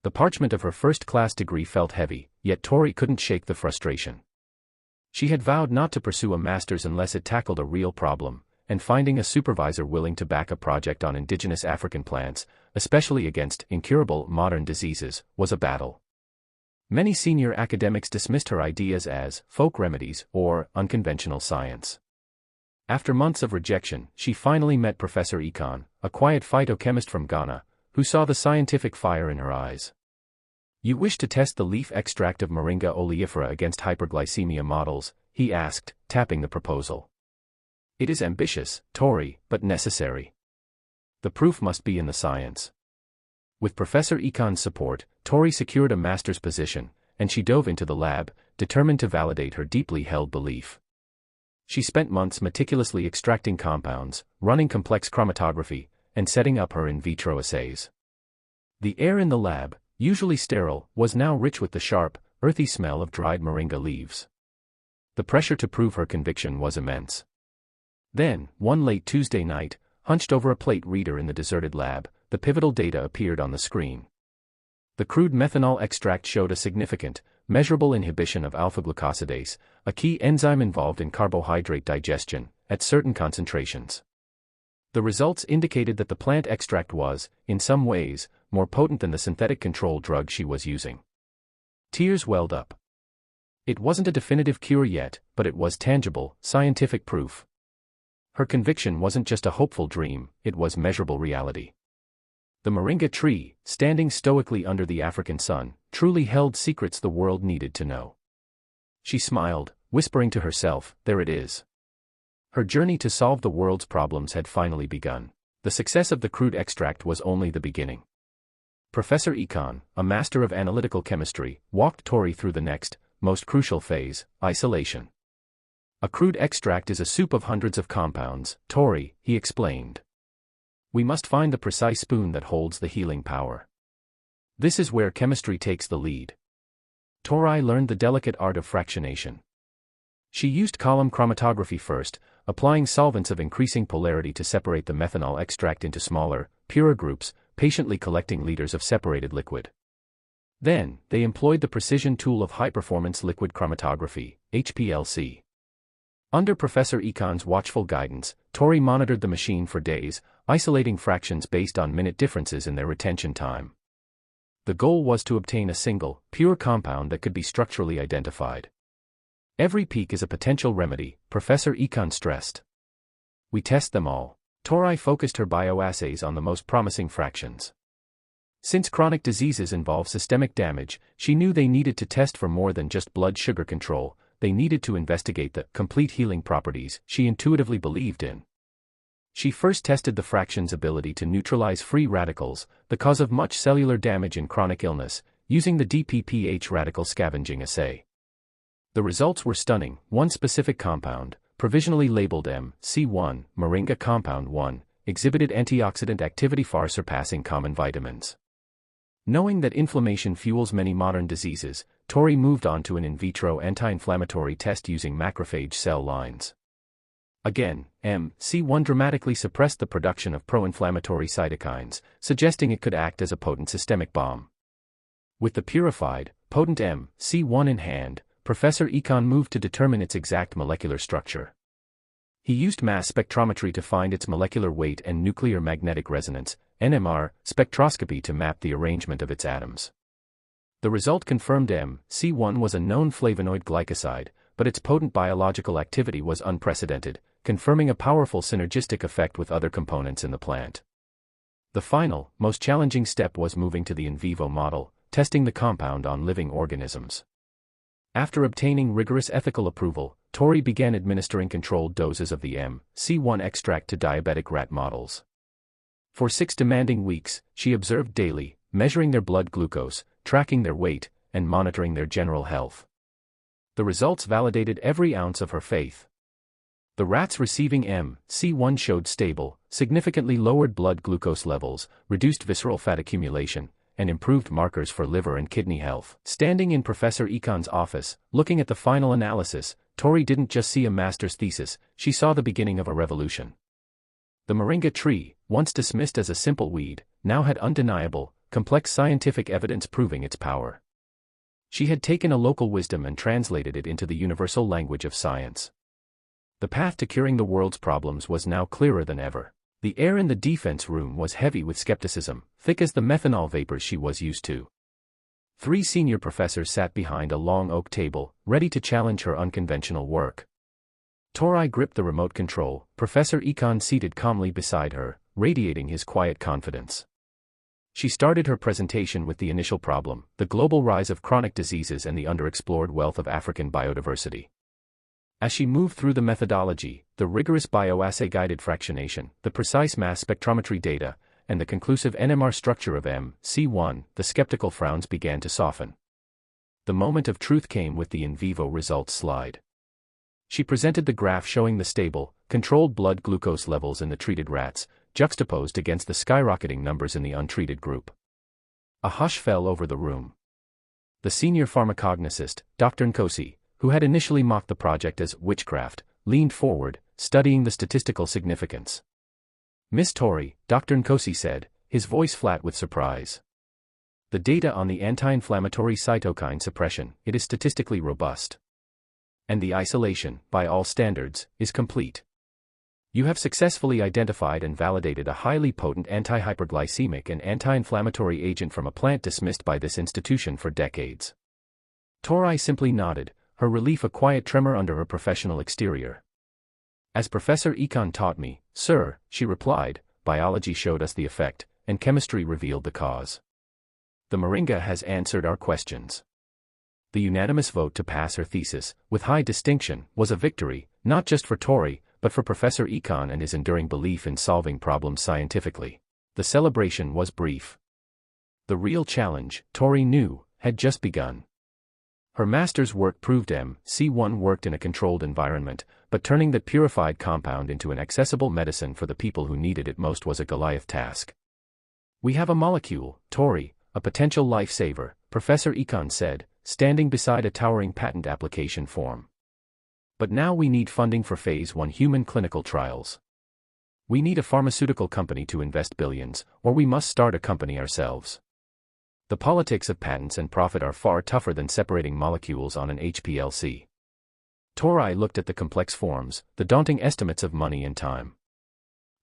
The parchment of her first-class degree felt heavy, yet Tori couldn't shake the frustration. She had vowed not to pursue a master's unless it tackled a real problem, and finding a supervisor willing to back a project on indigenous African plants, especially against incurable modern diseases, was a battle. Many senior academics dismissed her ideas as folk remedies or unconventional science. After months of rejection, she finally met Professor Econ, a quiet phytochemist from Ghana, who saw the scientific fire in her eyes. "You wish to test the leaf extract of Moringa oleifera against hyperglycemia models?" he asked, tapping the proposal. "It is ambitious, Tori, but necessary. The proof must be in the science." With Professor Econ's support, Tori secured a master's position, and she dove into the lab, determined to validate her deeply held belief. She spent months meticulously extracting compounds, running complex chromatography, and setting up her in vitro assays. The air in the lab, usually sterile, was now rich with the sharp, earthy smell of dried moringa leaves. The pressure to prove her conviction was immense. Then, one late Tuesday night, hunched over a plate reader in the deserted lab, the pivotal data appeared on the screen. The crude methanol extract showed a significant, measurable inhibition of alpha-glucosidase, a key enzyme involved in carbohydrate digestion, at certain concentrations. The results indicated that the plant extract was, in some ways, more potent than the synthetic control drug she was using. Tears welled up. It wasn't a definitive cure yet, but it was tangible, scientific proof. Her conviction wasn't just a hopeful dream, it was measurable reality. The moringa tree, standing stoically under the African sun, truly held secrets the world needed to know. She smiled, whispering to herself, "There it is." Her journey to solve the world's problems had finally begun. The success of the crude extract was only the beginning. Professor Econ, a master of analytical chemistry, walked Tori through the next, most crucial phase, isolation. "A crude extract is a soup of hundreds of compounds, Tori," he explained. "We must find the precise spoon that holds the healing power. This is where chemistry takes the lead." Tori learned the delicate art of fractionation. She used column chromatography first, applying solvents of increasing polarity to separate the methanol extract into smaller, purer groups, patiently collecting liters of separated liquid. Then, they employed the precision tool of high-performance liquid chromatography, HPLC. Under Professor Econ's watchful guidance, Tori monitored the machine for days, isolating fractions based on minute differences in their retention time. The goal was to obtain a single, pure compound that could be structurally identified. "Every peak is a potential remedy," Professor Econ stressed. "We test them all." Tori focused her bioassays on the most promising fractions. Since chronic diseases involve systemic damage, she knew they needed to test for more than just blood sugar control. They needed to investigate the complete healing properties she intuitively believed in. She first tested the fraction's ability to neutralize free radicals, the cause of much cellular damage in chronic illness, using the DPPH radical scavenging assay. The results were stunning. One specific compound, provisionally labeled MC1, Moringa Compound 1, exhibited antioxidant activity far surpassing common vitamins. Knowing that inflammation fuels many modern diseases, Tori moved on to an in vitro anti-inflammatory test using macrophage cell lines. Again, MC1 dramatically suppressed the production of pro-inflammatory cytokines, suggesting it could act as a potent systemic bomb. With the purified, potent MC1 in hand, Professor Econ moved to determine its exact molecular structure. He used mass spectrometry to find its molecular weight and nuclear magnetic resonance, NMR, spectroscopy to map the arrangement of its atoms. The result confirmed MC1 was a known flavonoid glycoside, but its potent biological activity was unprecedented, confirming a powerful synergistic effect with other components in the plant. The final, most challenging step was moving to the in vivo model, testing the compound on living organisms. After obtaining rigorous ethical approval, Tori began administering controlled doses of the MC1 extract to diabetic rat models. For 6 demanding weeks, she observed daily, measuring their blood glucose, tracking their weight, and monitoring their general health. The results validated every ounce of her faith. The rats receiving MC1 showed stable, significantly lowered blood glucose levels, reduced visceral fat accumulation, and improved markers for liver and kidney health. Standing in Professor Econ's office, looking at the final analysis, Tori didn't just see a master's thesis, she saw the beginning of a revolution. The moringa tree, once dismissed as a simple weed, now had undeniable, complex scientific evidence proving its power. She had taken a local wisdom and translated it into the universal language of science. The path to curing the world's problems was now clearer than ever. The air in the defense room was heavy with skepticism, thick as the methanol vapors she was used to. 3 senior professors sat behind a long oak table, ready to challenge her unconventional work. Tori gripped the remote control, Professor Econ seated calmly beside her, radiating his quiet confidence. She started her presentation with the initial problem, the global rise of chronic diseases and the underexplored wealth of African biodiversity. As she moved through the methodology, the rigorous bioassay-guided fractionation, the precise mass spectrometry data, and the conclusive NMR structure of MC1, the skeptical frowns began to soften. The moment of truth came with the in vivo results slide. She presented the graph showing the stable, controlled blood glucose levels in the treated rats, juxtaposed against the skyrocketing numbers in the untreated group. A hush fell over the room. The senior pharmacognosist, Dr. Nkosi, who had initially mocked the project as witchcraft, leaned forward, studying the statistical significance. "Miss Tori," Dr. Nkosi said, his voice flat with surprise. "The data on the anti-inflammatory cytokine suppression, it is statistically robust. And the isolation, by all standards, is complete. You have successfully identified and validated a highly potent anti-hyperglycemic and anti-inflammatory agent from a plant dismissed by this institution for decades." Tori simply nodded, her relief a quiet tremor under her professional exterior. "As Professor Econ taught me, sir," she replied, "biology showed us the effect, and chemistry revealed the cause. The Moringa has answered our questions." The unanimous vote to pass her thesis, with high distinction, was a victory, not just for Tori, but for Professor Econ and his enduring belief in solving problems scientifically. The celebration was brief. The real challenge, Tori knew, had just begun. Her master's work proved MC1 worked in a controlled environment, but turning that purified compound into an accessible medicine for the people who needed it most was a Goliath task. "We have a molecule, Tori, a potential lifesaver," Professor Econ said, standing beside a towering patent application form. "But now we need funding for Phase 1 human clinical trials. We need a pharmaceutical company to invest billions, or we must start a company ourselves. The politics of patents and profit are far tougher than separating molecules on an HPLC." Tori looked at the complex forms, the daunting estimates of money and time.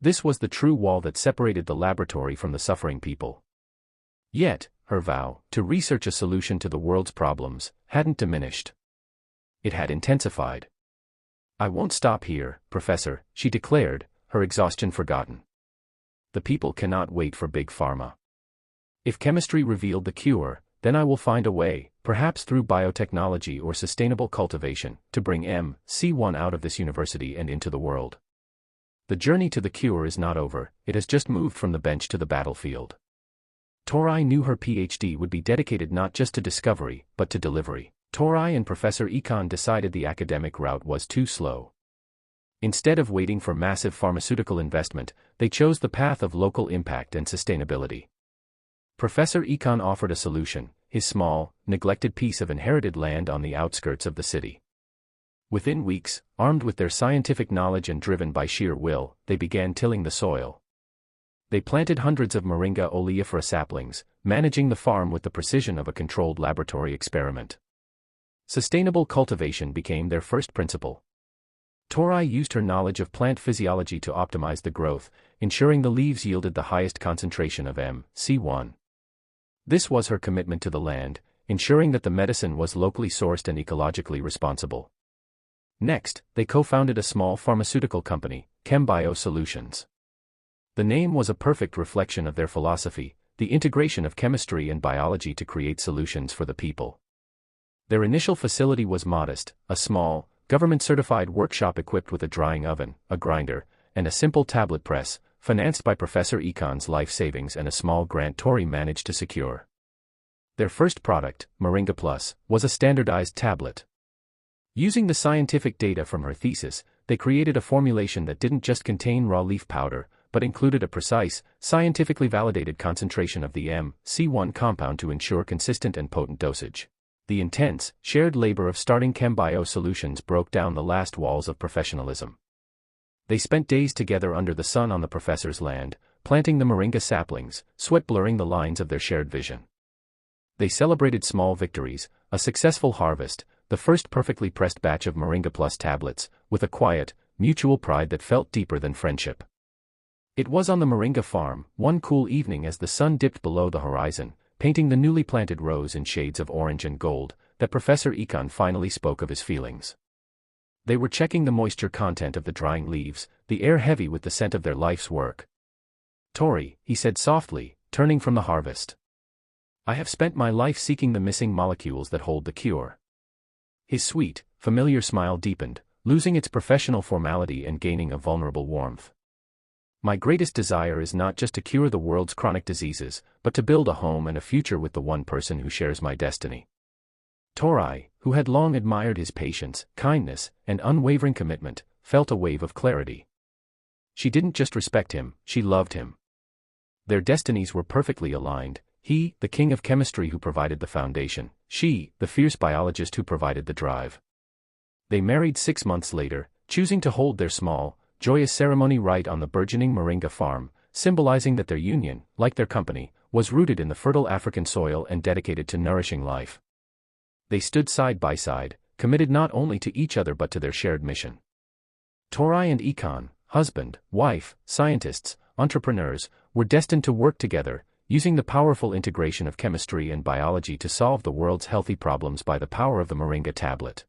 This was the true wall that separated the laboratory from the suffering people. Yet, her vow, to research a solution to the world's problems, hadn't diminished. It had intensified. "I won't stop here, Professor," she declared, her exhaustion forgotten. "The people cannot wait for Big Pharma. If chemistry revealed the cure, then I will find a way, perhaps through biotechnology or sustainable cultivation, to bring MC1 out of this university and into the world. The journey to the cure is not over, it has just moved from the bench to the battlefield." Tori knew her PhD would be dedicated not just to discovery, but to delivery. Tori and Professor Econ decided the academic route was too slow. Instead of waiting for massive pharmaceutical investment, they chose the path of local impact and sustainability. Professor Econ offered a solution, his small, neglected piece of inherited land on the outskirts of the city. Within weeks, armed with their scientific knowledge and driven by sheer will, they began tilling the soil. They planted hundreds of Moringa oleifera saplings, managing the farm with the precision of a controlled laboratory experiment. Sustainable cultivation became their first principle. Tori used her knowledge of plant physiology to optimize the growth, ensuring the leaves yielded the highest concentration of MC1. This was her commitment to the land, ensuring that the medicine was locally sourced and ecologically responsible. Next, they co-founded a small pharmaceutical company, ChemBio Solutions. The name was a perfect reflection of their philosophy, the integration of chemistry and biology to create solutions for the people. Their initial facility was modest, a small, government-certified workshop equipped with a drying oven, a grinder, and a simple tablet press, financed by Professor Econ's life savings and a small grant Tori managed to secure. Their first product, Moringa Plus, was a standardized tablet. Using the scientific data from her thesis, they created a formulation that didn't just contain raw leaf powder, but included a precise, scientifically validated concentration of the MC1 compound to ensure consistent and potent dosage. The intense, shared labor of starting ChemBio Solutions broke down the last walls of professionalism. They spent days together under the sun on the professor's land, planting the Moringa saplings, sweat blurring the lines of their shared vision. They celebrated small victories, a successful harvest, the first perfectly pressed batch of Moringa Plus tablets, with a quiet, mutual pride that felt deeper than friendship. It was on the Moringa farm, one cool evening as the sun dipped below the horizon, painting the newly planted rows in shades of orange and gold, that Professor Ikan finally spoke of his feelings. They were checking the moisture content of the drying leaves, the air heavy with the scent of their life's work. "Tori," he said softly, turning from the harvest. "I have spent my life seeking the missing molecules that hold the cure." His sweet, familiar smile deepened, losing its professional formality and gaining a vulnerable warmth. "My greatest desire is not just to cure the world's chronic diseases, but to build a home and a future with the one person who shares my destiny." Tori, who had long admired his patience, kindness, and unwavering commitment, felt a wave of clarity. She didn't just respect him, she loved him. Their destinies were perfectly aligned, he, the king of chemistry who provided the foundation, she, the fierce biologist who provided the drive. They married 6 months later, choosing to hold their small, joyous ceremony right on the burgeoning Moringa farm, symbolizing that their union, like their company, was rooted in the fertile African soil and dedicated to nourishing life. They stood side by side, committed not only to each other but to their shared mission. Tori and Ikan, husband, wife, scientists, entrepreneurs, were destined to work together, using the powerful integration of chemistry and biology to solve the world's healthy problems by the power of the Moringa tablet.